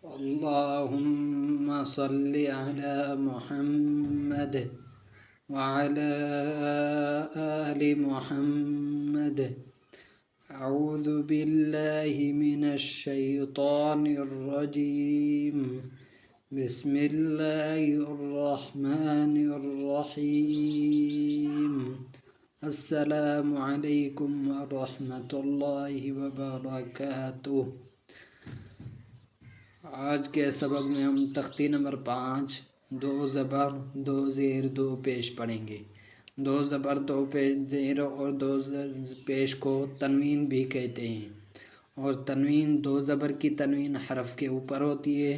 اللهم صل على محمد وعلى آل محمد. أعوذ بالله من الشيطان الرجيم. بسم الله الرحمن الرحيم. السلام علیکم ورحمۃ اللہ وبرکاتہ. آج کے سبق میں ہم تختی نمبر 5 2 زبر 2 زیر 2 پیش پڑھیں گے. 2 زبر 2 پیش زیر اور 2 پیش کو تنوین بھی کہتے ہیں، اور تنوین 2 زبر کی تنوین حرف کے اوپر ہوتی ہے،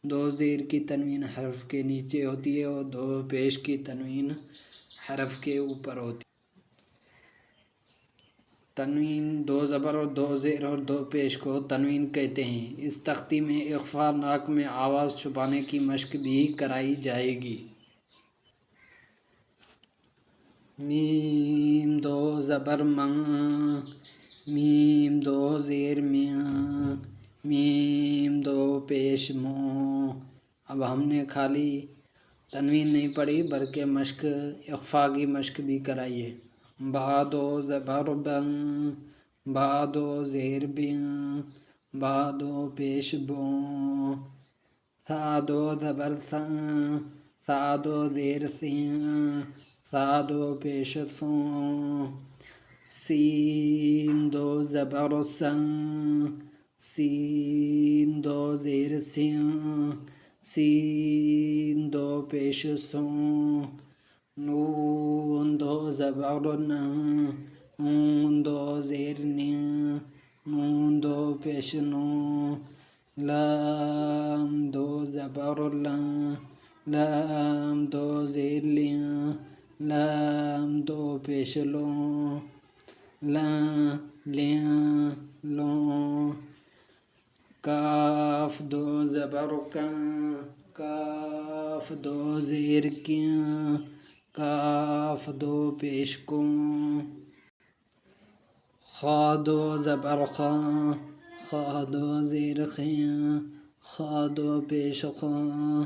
2 زیر کی تنوین حرف کے نیچے ہوتی ہے، اور 2 پیش کی تنوین حرف کے اوپر ہوتی ہے. تنوین 2 زبر اور 2 زیر اور 2 پیش کو تنوین کہتے ہیں. اس تختی میں اخفا ناک میں آواز چھپانے کی مشق بھی کرائی جائے گی. میم 2 زبر ماں، میم 2 زیر میاں، میم 2 پیش موں. اب ہم نے خالی تنوین نہیں پڑھی بلکہ اخفا کی مشق بھی کرائی ہے. با 2 زبر بن، با 2 زیر بیاں، با 2 پیش بوں. ثا 2 زبر ساں، ثا 2 زیر سیاں، ثا 2 پیش سوں. سین 2 زبر ساں، سین 2 زیر سیاں، سین 2 پیش سوں. نون 2 زبر ناں، نون 2 زیر نیاں، نون 2 پیش نوں. لام 2 زبر لاں، لام 2 زیر لیاں، لام 2 پیش لوں. لاں لیاں لوں. کاف 2 زبر کاں، کاف 2 زیر کیاں، کاف 2 پیش کوں. خا 2 زبر خاں، خا 2 زیر خیاں، خا 2 پیش خوں.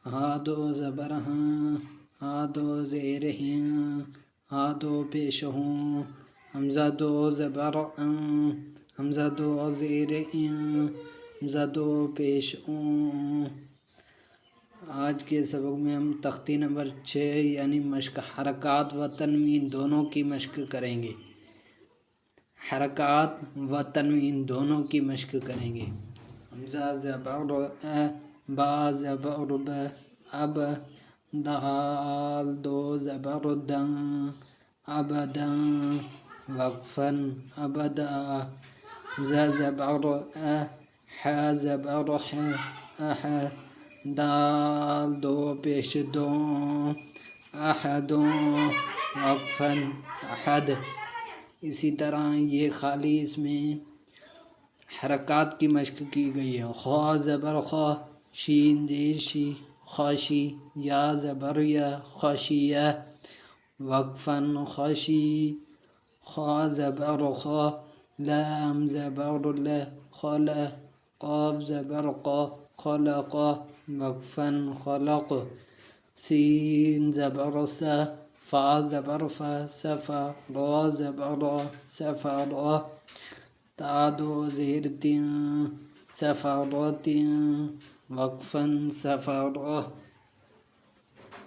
ہا 2 زبر ہاں، ہا 2 زیر ہیاں، ہا 2 پیش ہوں. حمزہ 2 زبر عں، حمزہ 2 زیر عں، حمزہ 2 پیش اوں. آج کے سبق میں ہم تختی نمبر 6 یعنی مشق حرکات و تنوین دونوں کی مشق کریں گے. حرکات و تنوین دونوں کی مشق کریں گے. حمزہ زبر اے، با زبر ب، اب. دال 2 زبر داں، ابداں. وقفاً ابدا. حمزہ زبر اے، ح زبر ح، اح. دال 2 پیش دوں، احدوں. وقفاً احد. اسی طرح یہ خالی اس میں حرکات کی مشق کی گئی ہے. خا زبر خا، شین زیر شی، خاشی. یا زبر یا، خاشیہ. وقفاً خاشی. خا زبر خا، لام زبر ل، خل. قاف زبر قا، خلق. وقفاً خلق. سین زبر سا، فا زبر فا، سفا. را زبر را، سفرا. تا 2 زیر تیاں، سفرتیاں. وقفاً سفرا.